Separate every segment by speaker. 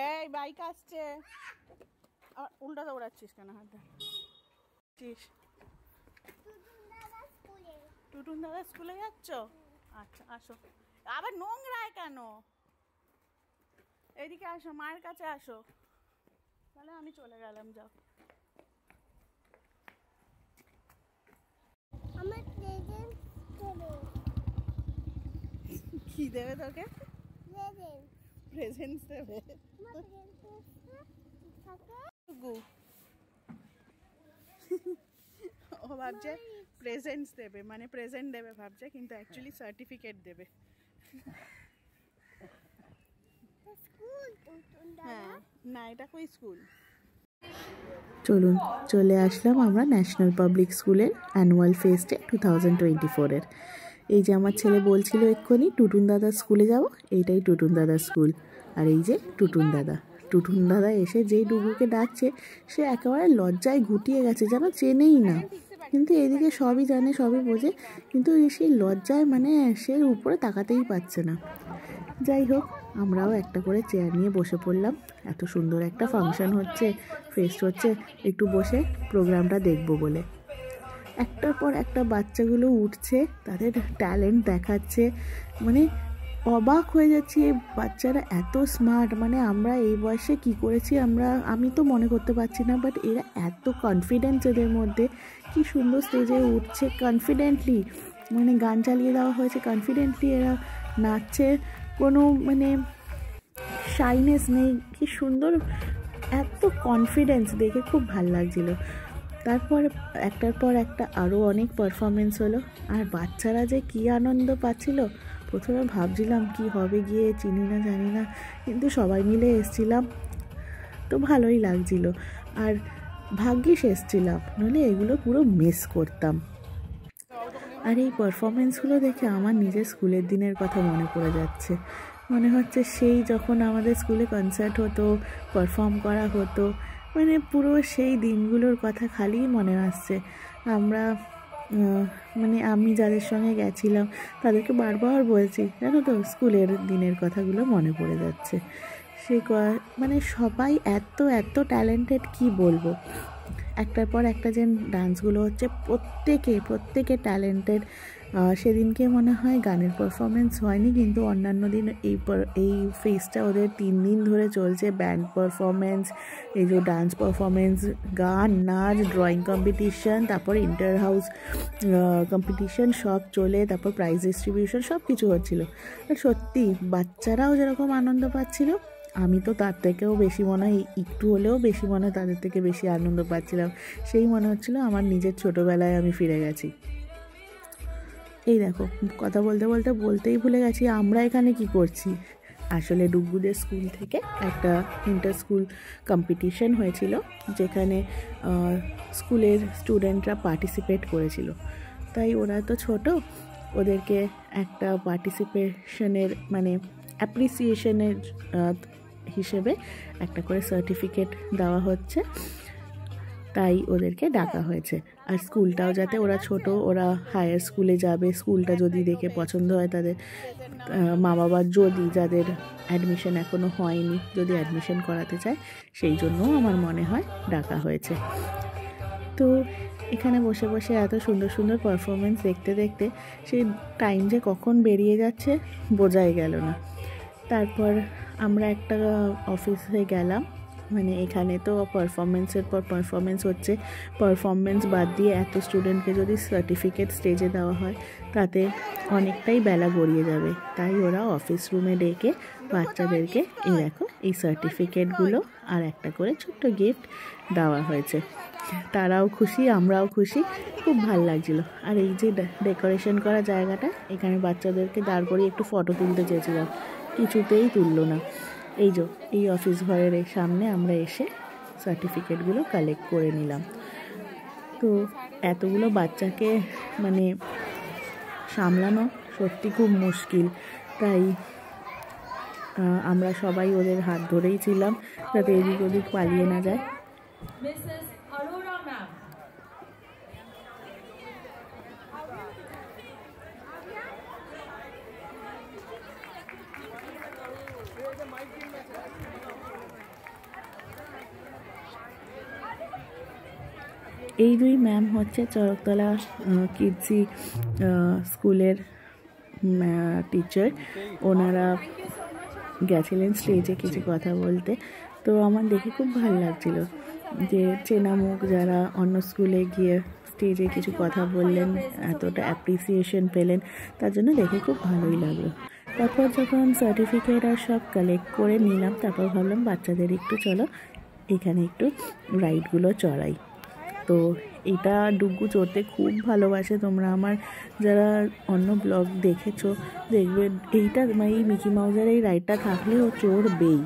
Speaker 1: এই বাইক আসছে, উল্টা দৌড়াচ্ছিস কেন? হাতে টুটুন দাদা স্কুলে যাচ্ছ? আচ্ছা আসো। আবার নোংরায় কেন? এদিকে আসো, মায়ের কাছে আসো। তাহলে আমি চলে গেলাম, যাও। কি দেবে তোকে? প্রেজেন্টস দেবে। ও ভাবছে প্রেজেন্টস দেবে, মানে প্রেজেন্ট দেবে ভাবছে, কিন্তু অ্যাকচুয়ালি সার্টিফিকেট দেবে। হ্যাঁ, না এটা কই স্কুল। চলুন চলে আসলাম আমরা ন্যাশনাল পাবলিক স্কুলের অ্যানুয়াল ফেস্টে 2024-এর। এই যে আমার ছেলে বলছিল এক্ষুনি টুটুন দাদার স্কুলে যাব, এইটাই টুটুন দাদার স্কুল। আর এই যে টুটুন দাদা, টুটুন দাদা এসে যেই ডুগুকে ডাকছে সে একেবারে লজ্জায় গুটিয়ে গেছে, যেন চেনেই না। কিন্তু এদিকে সবই জানে, সবই বোঝে, কিন্তু সেই লজ্জায় মানে সে উপরে তাকাতেই পারছে না। যাই হোক, আমরাও একটা করে চেয়ার নিয়ে বসে পড়লাম। এত সুন্দর একটা ফাংশন হচ্ছে, ফেস্ট হচ্ছে, একটু বসে প্রোগ্রামটা দেখব বলে। একটার পর একটা বাচ্চাগুলো উঠছে, তাদের ট্যালেন্ট দেখাচ্ছে, মানে অবাক হয়ে যাচ্ছি। এই বাচ্চারা এত স্মার্ট, মানে আমরা এই বয়সে কি করেছি আমি তো মনে করতে পারছি না, বাট এরা এত কনফিডেন্স এদের মধ্যে, কি সুন্দর স্টেজে উঠছে কনফিডেন্টলি, মানে গান চালিয়ে দেওয়া হয়েছে কনফিডেন্টলি, এরা নাচছে, কোনো মানে শাইনেস নেই, কি সুন্দর, এত কনফিডেন্স দেখে খুব ভাল লাগছিল। তারপর একটার পর একটা আরও অনেক পারফরমেন্স হলো, আর বাচ্চারা যে কী আনন্দ পাচ্ছিল। প্রথমে ভাবছিলাম কি হবে, গিয়ে চিনি না জানি না, কিন্তু সবাই মিলে এসছিলাম তো ভালোই লাগছিল। আর ভাগ্যিস এসছিলাম, নইলে এগুলো পুরো মিস করতাম। আর এই পারফরমেন্সগুলো দেখে আমার নিজের স্কুলের দিনের কথা মনে পড়ে যাচ্ছে। মনে হচ্ছে সেই যখন আমাদের স্কুলে কনসার্ট হতো, পারফর্ম করা হতো, মানে পুরো সেই দিনগুলোর কথা খালি মনে আসছে। আমরা মানে আমি যাদের সঙ্গে গেছিলাম তাদেরকে বারবার বলছি, জানো তো স্কুলের দিনের কথাগুলো মনে পড়ে যাচ্ছে। সেই মানে সবাই এত এত ট্যালেন্টেড, কি বলবো। একটার পর একটা যে ডান্সগুলো হচ্ছে, প্রত্যেকে ট্যালেন্টেড। সেদিনকে মনে হয় গানের পারফরমেন্স হয়নি, কিন্তু অন্যান্য দিন এই ফেস্টটা ওদের 3 দিন ধরে চলছে। ব্যান্ড পারফরমেন্স, এই যে ডান্স পারফরমেন্স, গান, নাচ, ড্রয়িং কম্পিটিশন, তারপর ইন্টার হাউস কম্পিটিশন সব চলে, তারপর প্রাইজ ডিস্ট্রিবিউশন সব কিছু হচ্ছিলো। আর সত্যি বাচ্চারাও যেরকম আনন্দ পাচ্ছিল, আমি তো তার থেকেও বেশি মনে হয়, একটু হলেও বেশি মনে হয় তাদের থেকে বেশি আনন্দ পাচ্ছিলাম। সেই মনে হচ্ছিলো আমার নিজের ছোটোবেলায় আমি ফিরে গেছি। এই দেখো, কথা বলতে বলতে বলতেই ভুলে গেছি আমরা এখানে কি করছি। আসলে ডুগগুদের স্কুল থেকে একটা ইন্টার স্কুল কম্পিটিশন হয়েছিল, যেখানে স্কুলের স্টুডেন্টরা পার্টিসিপেট করেছিল। তাই ওরা তো ছোট, ওদেরকে একটা পার্টিসিপেশনের মানে অ্যাপ্রিসিয়েশনের হিসেবে একটা করে সার্টিফিকেট দেওয়া হচ্ছে, তাই ওদেরকে ডাকা হয়েছে। আর স্কুলটাও, যাতে ওরা ছোট, ওরা হায়ার স্কুলে যাবে, স্কুলটা যদি দেখে পছন্দ হয় তাদের মা বাবা, যদি যাদের অ্যাডমিশন এখনও হয়নি, যদি অ্যাডমিশন করাতে চায়, সেই জন্যও আমার মনে হয় ডাকা হয়েছে। তো এখানে বসে বসে এত সুন্দর সুন্দর পারফরমেন্স দেখতে দেখতে সেই টাইম যে কখন বেরিয়ে যাচ্ছে বোঝাই গেল না। তারপর আমরা একটা অফিসে গেলাম, মানে এখানে তো পারফরমেন্সের পর পারফরমেন্স হচ্ছে, পারফরমেন্স বাদ দিয়ে এত স্টুডেন্টকে যদি সার্টিফিকেট স্টেজে দেওয়া হয় তাতে অনেকটাই বেলা গড়িয়ে যাবে। তাই ওরা অফিস রুমে ডেকে বাচ্চাদেরকে এই দেখো এই সার্টিফিকেটগুলো আর একটা করে ছোট্ট গিফট দেওয়া হয়েছে। তারাও খুশি, আমরাও খুশি, খুব ভাল লাগছিলো। আর এই যে ডেকোরেশন করা জায়গাটা, এখানে বাচ্চাদেরকে দাঁড় করিয়ে একটু ফটো তুলতে চেয়েছিলাম, কিছুতেই তুললো না। এই অফিস ঘরের সামনে আমরা এসে সার্টিফিকেটগুলো কালেক্ট করে নিলাম। তো এতগুলো বাচ্চাকে মানে সামলানো সত্যি খুব মুশকিল, তাই আমরা সবাই ওদের হাত ধরেই ছিলাম যাতে এদিক ওদিক পালিয়ে না যায়। এই দুই ম্যাম হচ্ছে চরকতলা কিডজি স্কুলের টিচার। ওনারা গেছিলেন স্টেজে কিছু কথা বলতে, তো আমার দেখে খুব ভালো লাগছিল যে চেনা মুখ যারা অন্য স্কুলে গিয়ে স্টেজে কিছু কথা বললেন, এতটা অ্যাপ্রিসিয়েশন পেলেন, তার জন্য দেখে খুব ভালোই লাগলো। তারপর যখন সার্টিফিকেট আর সব কালেক্ট করে নিলাম, তারপর ভাবলাম বাচ্চাদের একটু চলো এখানে একটু রাইডগুলো চড়াই। তো এটা ডুগু চড়তে খুব ভালোবাসে। তোমরা আমার যারা অন্য ব্লগ দেখেছো দেখবে এইটা মানে এই মিকি মাউসের এই রাইডটা থাকলে ও চড়বেই।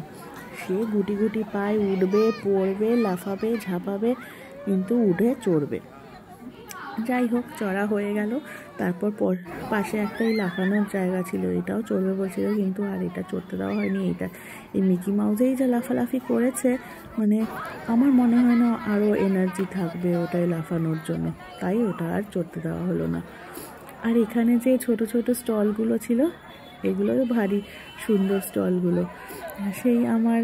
Speaker 1: সে গুটি গুটি পায়ে উঠবে, পড়বে, লাফাবে, ঝাঁপাবে, কিন্তু উঠে চড়বে। যাই হোক, চড়া হয়ে গেল। তারপর পাশে একটাই লাফানোর জায়গা ছিল, এটাও চড়বে বলছিল, কিন্তু আর এটা চড়তে দেওয়া হয়নি। এই মিকি মাউসেই যা লাফালাফি করেছে, মানে আমার মনে হয় না আরও এনার্জি থাকবে ওটাই লাফানোর জন্য, তাই ওটা আর চড়তে দেওয়া হলো না। আর এখানে যে ছোট ছোট স্টলগুলো ছিল, এগুলোও ভারী সুন্দর স্টলগুলো। সেই আমার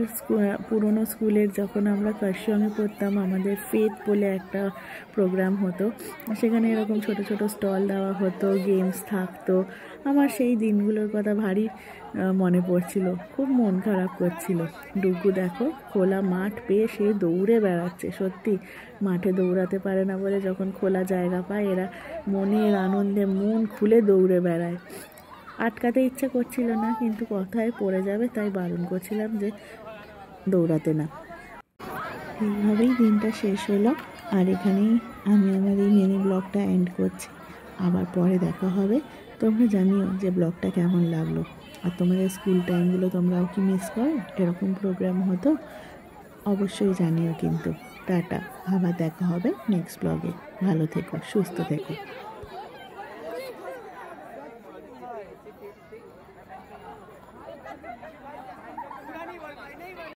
Speaker 1: পুরনো স্কুলের যখন আমরা কার্শিয়ংয়ে পড়তাম, আমাদের ফেথ বলে একটা প্রোগ্রাম হতো, সেখানে এরকম ছোট ছোট স্টল দেওয়া হতো, গেমস থাকতো। আমার সেই দিনগুলোর কথা ভারী মনে পড়ছিল, খুব মন খারাপ করছিল। ডুগু দেখো খোলা মাঠ পেয়ে সে দৌড়ে বেড়াচ্ছে। সত্যি মাঠে দৌড়াতে পারে না বলে যখন খোলা জায়গা পায় এরা মনের আনন্দে মন খুলে দৌড়ে বেড়ায়। আটকাতে ইচ্ছা করছিল না, কিন্তু কথায় পড়ে যাবে তাই বারণ করছিলাম যে দৌড়াতে না। এইভাবেই দিনটা শেষ হলো, আর এখানেই আমি আমার এই মিনি ব্লগটা এন্ড করছি। আবার পরে দেখা হবে। তোমরা জানিও যে ব্লগটা কেমন লাগলো, আর তোমাদের স্কুল টাইমগুলো তোমরাও কি মিস করো, এরকম প্রোগ্রাম হতো অবশ্যই জানিও কিন্তু। টাটা, আবার দেখা হবে নেক্সট ব্লগে। ভালো থেকো, সুস্থ থেকো।